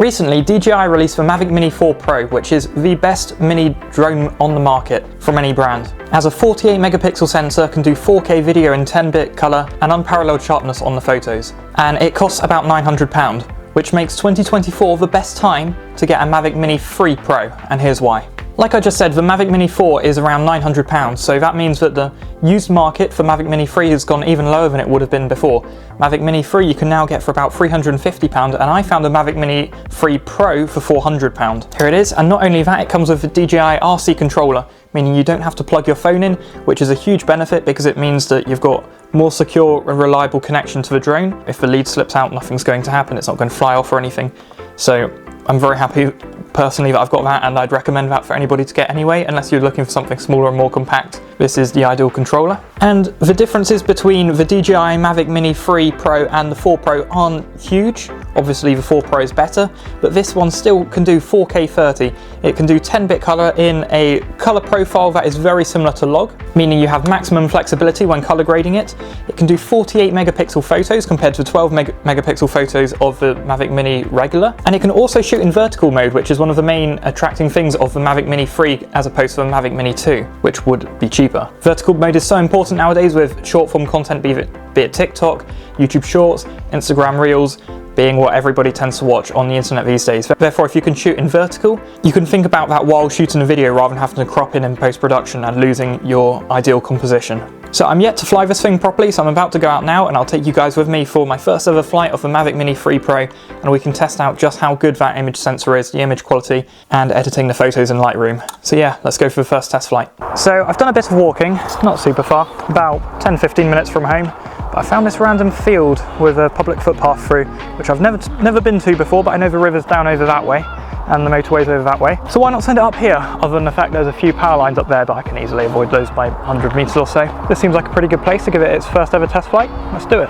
Recently, DJI released the Mavic Mini 4 Pro, which is the best mini drone on the market from any brand. It has a 48 megapixel sensor, can do 4K video in 10-bit colour and unparalleled sharpness on the photos. And it costs about £900, which makes 2024 the best time to get a Mavic Mini 3 Pro, and here's why. Like I just said, the Mavic Mini 4 is around £900, so that means that the used market for Mavic Mini 3 has gone even lower than it would have been before. Mavic Mini 3 you can now get for about £350, and I found the Mavic Mini 3 Pro for £400. Here it is, and not only that, it comes with a DJI RC controller, meaning you don't have to plug your phone in, which is a huge benefit because it means that you've got more secure and reliable connection to the drone. If the lead slips out, nothing's going to happen, it's not going to fly off or anything. So I'm very happy personally that I've got that, and I'd recommend that for anybody to get anyway, unless you're looking for something smaller and more compact. This is the ideal controller. And the differences between the DJI Mavic Mini 3 Pro and the 4 Pro aren't huge. Obviously the 4 Pro is better, but this one still can do 4K 30. It can do 10-bit color in a color profile that is very similar to log, meaning you have maximum flexibility when color grading it. It can do 48 megapixel photos compared to 12 megapixel photos of the Mavic Mini regular. And it can also shoot in vertical mode, which is one of the main attracting things of the Mavic Mini 3 as opposed to the Mavic Mini 2, which would be cheaper. Vertical mode is so important nowadays with short form content, be it TikTok, YouTube Shorts, Instagram Reels, being what everybody tends to watch on the internet these days. Therefore, if you can shoot in vertical, you can think about that while shooting a video rather than having to crop in post-production and losing your ideal composition. So I'm yet to fly this thing properly, so I'm about to go out now and I'll take you guys with me for my first ever flight of the Mavic Mini 3 Pro, and we can test out just how good that image sensor is, the image quality, and editing the photos in Lightroom. So yeah, let's go for the first test flight. So I've done a bit of walking, not super far, about 10-15 minutes from home. I found this random field with a public footpath through, which I've never been to before, but I know the river's down over that way and the motorway's over that way. So why not send it up here, other than the fact there's a few power lines up there, but I can easily avoid those by 100 meters or so. This seems like a pretty good place to give it its first ever test flight. Let's do it.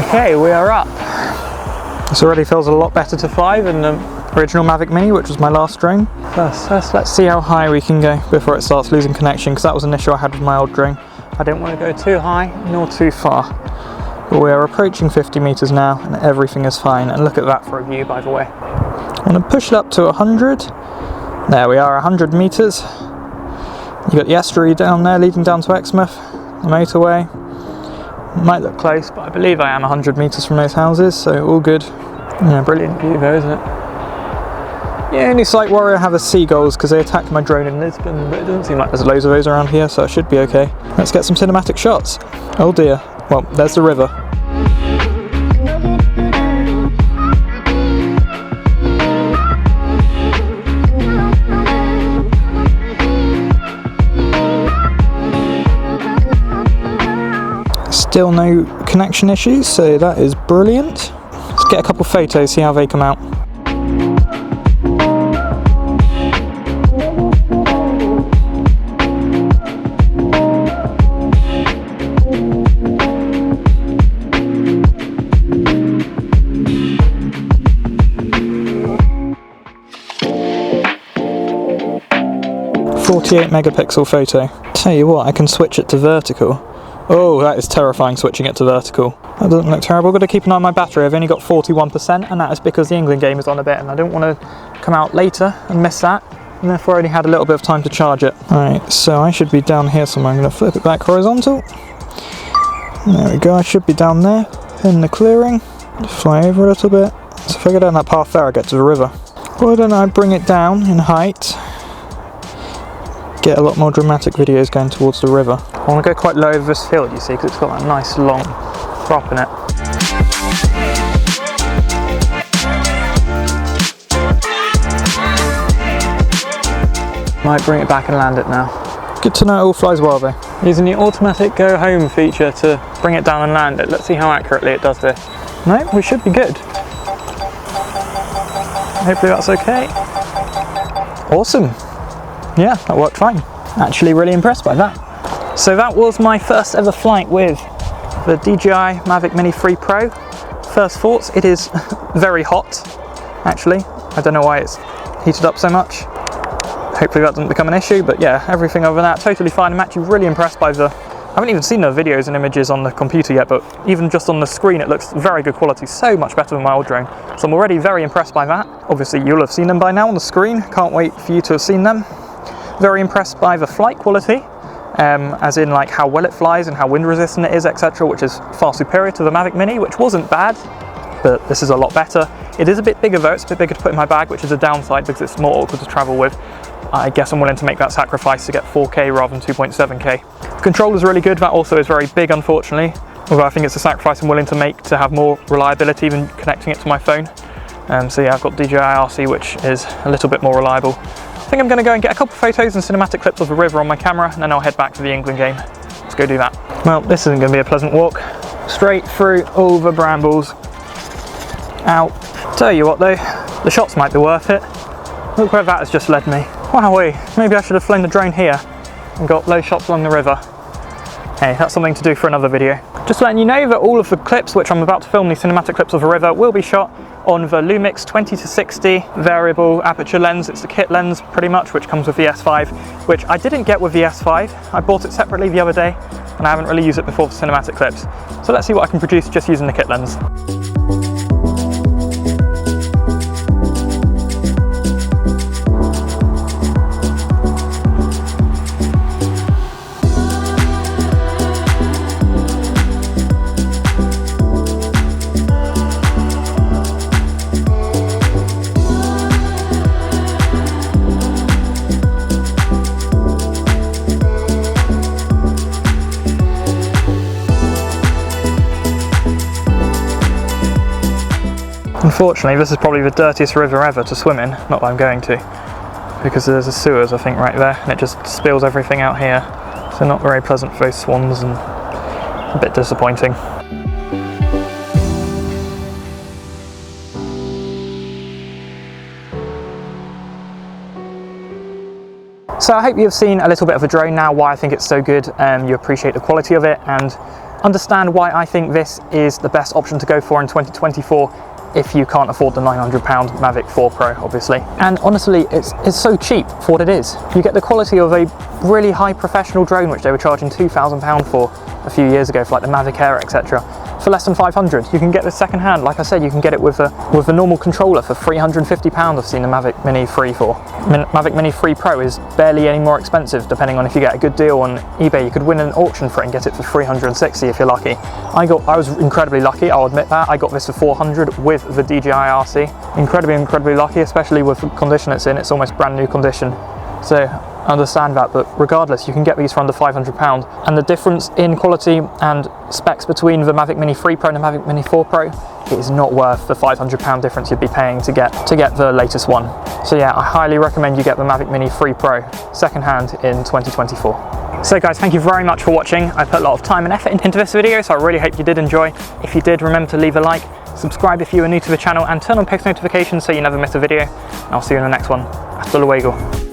Okay, we are up. This already feels a lot better to fly than the original Mavic Mini, which was my last drone. First let's see how high we can go before it starts losing connection, because that was an issue I had with my old drone. I didn't want to go too high nor too far. But we are approaching 50 meters now and everything is fine. And look at that for a view, by the way. I'm going to push it up to 100. There we are, 100 meters. You've got the estuary down there leading down to Exmouth, the motorway. Might look close, but I believe I am 100 meters from those houses, so all good. Yeah, brilliant view though, isn't it? The only slight worry I have is seagulls, because they attacked my drone in Lisbon, but it doesn't seem like there's loads of those around here, so I should be okay. Let's get some cinematic shots. Oh dear. Well, there's the river. Still no connection issues, so that is brilliant. Let's get a couple photos, see how they come out. .48 megapixel photo. Tell you what, I can switch it to vertical. Oh, that is terrifying, switching it to vertical. That doesn't look terrible. I've got to keep an eye on my battery. I've only got 41%, and that is because the England game is on a bit, and I don't want to come out later and miss that, and therefore I only had a little bit of time to charge it. Alright, so I should be down here somewhere. I'm going to flip it back horizontal. There we go, I should be down there, in the clearing. Just fly over a little bit. So if I go down that path there, I get to the river. Why don't I bring it down in height? Get a lot more dramatic videos going towards the river. I want to go quite low over this field, you see, because it's got that nice long crop in it. Might bring it back and land it now. Good to know it all flies well though. Using the automatic go home feature to bring it down and land it. Let's see how accurately it does this. No, we should be good. Hopefully that's okay. Awesome. Yeah, that worked fine. Actually really impressed by that. So that was my first ever flight with the DJI Mavic Mini 3 Pro. First thoughts, it is very hot, actually. I don't know why it's heated up so much. Hopefully that doesn't become an issue, but yeah, everything other than that, totally fine. I'm actually really impressed by I haven't even seen the videos and images on the computer yet, but even just on the screen it looks very good quality, so much better than my old drone. So I'm already very impressed by that. Obviously you'll have seen them by now on the screen, can't wait for you to have seen them. Very impressed by the flight quality, as in like how well it flies and how wind resistant it is, etc., which is far superior to the Mavic Mini, which wasn't bad, but this is a lot better. It is a bit bigger though, it's a bit bigger to put in my bag, which is a downside because it's more awkward to travel with. I guess I'm willing to make that sacrifice to get 4K rather than 2.7K. The controller's really good, that also is very big unfortunately, although I think it's a sacrifice I'm willing to make to have more reliability than connecting it to my phone. So yeah, I've got DJI RC, which is a little bit more reliable. I think I'm going to go and get a couple of photos and cinematic clips of the river on my camera, and then I'll head back to the England game. Let's go do that. Well, this isn't going to be a pleasant walk. Straight through over brambles. Ow. Tell you what though, the shots might be worth it. Look where that has just led me. Wowee, maybe I should have flown the drone here and got low shots along the river. Hey, that's something to do for another video. Just letting you know that all of the clips which I'm about to film, these cinematic clips of the river, will be shot on the Lumix 20-60 variable aperture lens. It's the kit lens pretty much, which comes with the S5, which I didn't get with the S5. I bought it separately the other day and I haven't really used it before for cinematic clips. So let's see what I can produce just using the kit lens. Unfortunately, this is probably the dirtiest river ever to swim in, not that I'm going to, because there's a sewers, I think, right there, and it just spills everything out here. So not very pleasant for those swans and a bit disappointing. So I hope you've seen a little bit of the drone now, why I think it's so good, you appreciate the quality of it, and understand why I think this is the best option to go for in 2024 if you can't afford the £900 Mavic 4 Pro, obviously. And honestly, it's so cheap for what it is. You get the quality of a really high professional drone, which they were charging £2,000 for a few years ago for like the Mavic Air, etc., for less than 500. You can get this second hand. Like I said, you can get it with a normal controller for £350. I've seen the Mavic Mini 3 for. Mavic Mini 3 Pro is barely any more expensive, depending on if you get a good deal on eBay. You could win an auction for it and get it for 360 if you're lucky. I was incredibly lucky, I'll admit that. I got this for 400 with the DJI RC. Incredibly lucky, especially with the condition it's in. It's almost brand new condition. So I understand that, but regardless, you can get these for under £500. And the difference in quality and specs between the Mavic Mini 3 Pro and the Mavic Mini 4 Pro is not worth the £500 difference you'd be paying to get the latest one. So yeah, I highly recommend you get the Mavic Mini 3 Pro second hand in 2024. So guys, thank you very much for watching. I put a lot of time and effort into this video, so I really hope you did enjoy. If you did, remember to leave a like, subscribe if you are new to the channel, and turn on post notifications so you never miss a video. And I'll see you in the next one. Hasta luego.